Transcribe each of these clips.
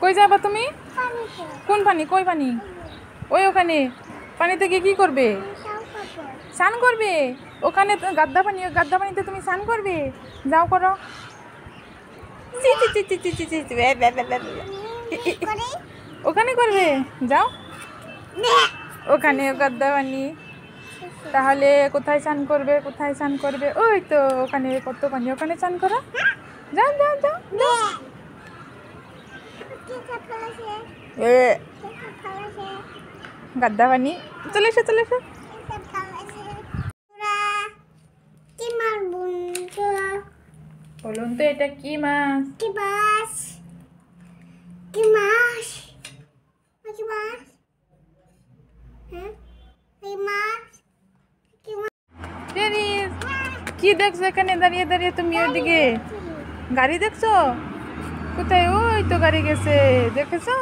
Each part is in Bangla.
কই যাবা তুমি? কোন পানি? কই পানি? ওই ওখানে পানিতে গিয়ে কি করবে? স্নান করবে? ওখানে তো গাদ্দা পানি, গাদ্দা পানিতে তুমি স্নান করবে? যাও করো। ওখানে করবে? যাও ওখানে গাদ্দা পানি। তাহলে কোথায় স্নান করবে? কোথায় স্নান করবে? ওই তো ওখানে কত পানি, ওখানে স্নান করো। যাও যাও যাও যাও। গাদ্দা পানি। চলে এসো চলে এসো। বলুন তো এটা কি মাছ? কি মাছ? কি মাছ? কি মাছ? হ্যাঁ এই মাছ কি মাছ? কি দেখছো এখানে দাঁড়িয়ে দাঁড়িয়ে তুমি? ওইদিকে গাড়ি দেখছো? কোথায়? ওই তো গাড়ি গেছে, দেখেছো?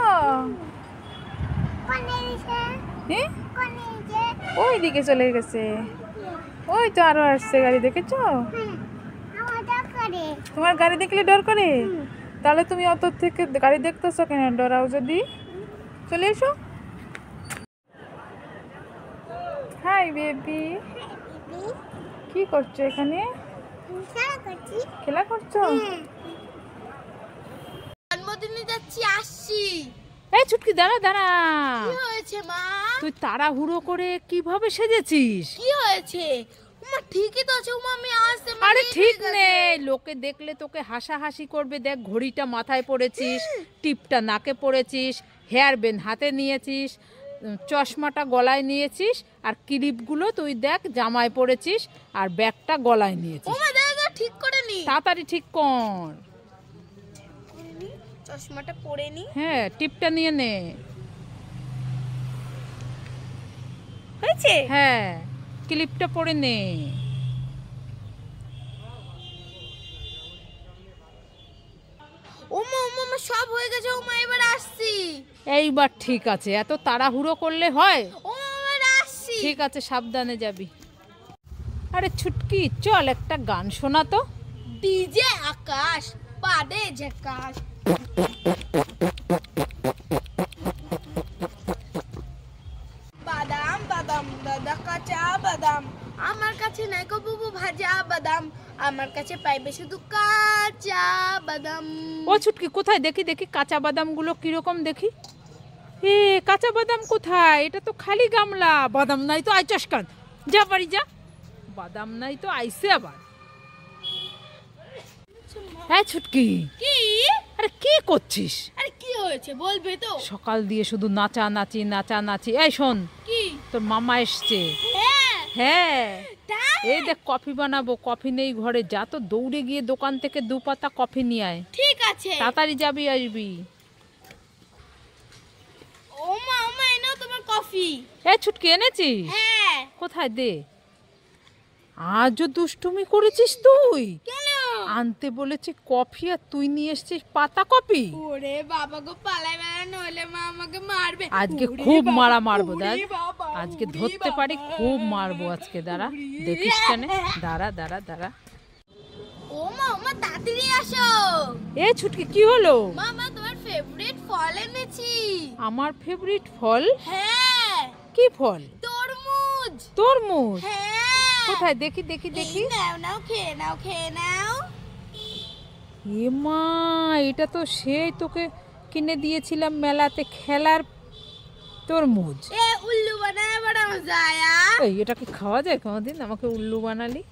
ওই দিকে চলে গেছে। ওই তো আরো আসছে গাড়ি, দেখেছো? তোমার গাড়ি দেখলে ডর করে? তাহলে তুমি অত থেকে গাড়ি দেখতেছো কেন? ডরাও যদি। চলে এসো। হাই বেবি, কি করছো এখানে? খেলা করছো? জন্মদিনে যাচ্ছি, আসছি। এই ছুটকি দাঁড়া দাঁড়া। কি হয়েছে মা? তুই তাড়াহুড়ো করে কিভাবে সেজেছিস? কি হয়েছে মা? ঠিকই তো আছে মা, আমি আসতে আরে ঠিক নেই, লোকে দেখলে তোকে হাসাহাসি করবে। দেখ ঘড়িটা মাথায় পরেছিস, টিপটা নাকে পরেছিস, হেয়ার ব্যান্ড হাতে নিয়েছিস, চশমাটা গলায় নিয়েছিস, আর ক্লিপগুলো তুই দেখ জামায় পরেছিস, আর ব্যাগটা গলায় নিয়েছিস। মা দাদা ঠিক করে নি, তাড়াতাড়ি ঠিক কর। চশমাটা পরে নি। হ্যাঁ, টিপটা নিয়ে নে। হয়েছে? হ্যাঁ, ক্লিপটা পরে নে। ও মা সব হয়ে গেছে ও মা, এবার আসছি। এইবার ঠিক আছে, এত তাড়াহুড়ো করলে হয়? ও মা এবার আসছি। ঠিক আছে, সাবধানে যাবি। আরে ছুটকি, চল একটা গান শোনা তো। ডিজে আকাশ পাদে ঝাকাশ। বাদাম বাদাম দাদা কাঁচা বাদাম, আমার কাছে নাই গো বুবু ভাজা বাদাম, আমার কাছে পাইবে শুধু কাঁচা বাদাম। ও ছুটকি, কোথায়? দেখি দেখি কাঁচা বাদামগুলো কিরকম দেখি। এ কাঁচা বাদাম কোথায়? এটা তো খালি গামলা। বাদাম নাই তো আইচাস কান, যা বাড়ি যা। বাদাম নাই তো আইসে আবার। হ্যাঁ ছুটকি, কি? আরে কি করছিস? আরে কি হয়েছে বলবে তো? সকাল দিয়ে শুধু নাচানাচি নাচানাচি। এই শোন, কি? তোর মামা এসছে। হ্যাঁ হ্যাঁ, তাই? এই দেখ কফি বানাবো, কফি নেই ঘরে। যা তো দৌড়ে গিয়ে দোকান থেকে 2 পাতা কফি নিয়ে আয়। ঠিক আছে। তাড়াতাড়ি যাবি, আসবি। ও মা এনাও তোমার কফি। এ ছুটকি, এনেছিস? হ্যাঁ। কোথায় দে। আজও দুষ্টুমি করেছিস তুই। কেন? আনতে বলেছি কফি আর তুই নিয়ে এসেছিস পাতা কফি। ওরে বাবা গো, পালাই বেড়ানো হলে মা আমাকে মারবে। আজকে খুব মারা মারবো, দেখ আজকে ধরতে পারি, খুব মারবো আজকে। দাঁড়া, দেখিস কেন? দাঁড়া দাঁড়া দাঁড়া। ও মা তাড়াতাড়ি আসো। এ ছুটকি, কি হলো? মা তোমার ফেভারিট ফল এনেছি। আমার ফেভারিট ফল? হ্যাঁ। কি ফল? তরমুজ। তরমুজ? হ্যাঁ। কোথায়? দেখি দেখি দেখি। নাও খেয়ে নাও। এ মা, এটা তো সেই তোকে কিনে দিয়েছিলাম মেলাতে খেলার তরমুজ। এ উল্লু বানায় বড় মজা আয়া। এই এটা কি খাওয়া যায়? কোনোদিন আমাকে উল্লু বানালি।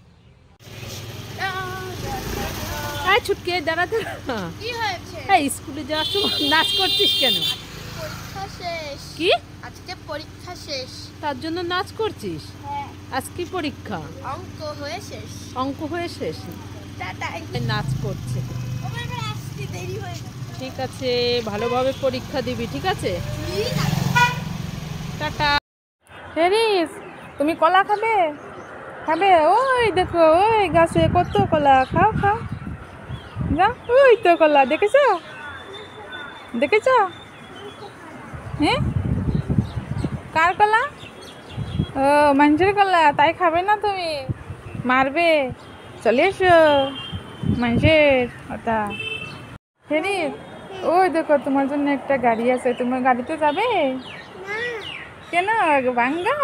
আয় ছুটকে, দাঁড়া দাঁড়া। কি হয়েছে? এই স্কুলে যাওয়ার সময় নাচ করছিস কেন? পরীক্ষা শেষ। কি? আজকে পরীক্ষা শেষ। তার জন্য নাচ করছিস? হ্যাঁ। আজ কি পরীক্ষা? অঙ্ক হয়ে শেষ। অঙ্ক হয়ে শেষ? টাটাই। নাচ করছে। এবার আসতে দেরি হয়ে গেছে। ঠিক আছে, ভালোভাবে পরীক্ষা দিবি, ঠিক আছে? ঠিক আছে। টাটা। হেরিস, তুমি কলা খাবে? খাবে? ওই দেখো, ওই গাছে কত কলা। খাও খাও, যা। ওই তো কলা, দেখেছো? দেখেছো? হ্যাঁ, কার কলা? ও মানুষের কলা, তাই খাবে না তুমি? মারবে। চলে এসো, মানুষের কথা। হেরিস, ওই দেখো তোমার জন্য একটা গাড়ি আছে, তোমার গাড়িতে যাবে? না। কেন, বাঙ্গা?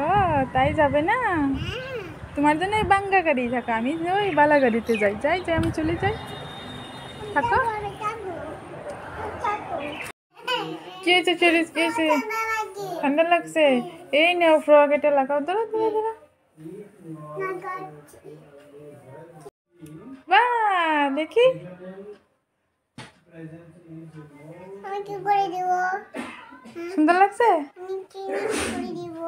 ও তাই যাবে না? তোমার জন্য ওই বাঙ্গা গাড়ি থাকা, আমি ওই বালা গাড়িতে যাই যাই যাই আমি চলে যাই। থাকো। কি হয়েছে চেরিস, কি হয়েছে? ঠান্ডা লাগছে? এই নাও ফ্রক, এটা লাগাও, ধরো ধরো ধরো। বাহ দেখি, আমি কি করে দিব? সুন্দর লাগছে? আমি কি করে দিব?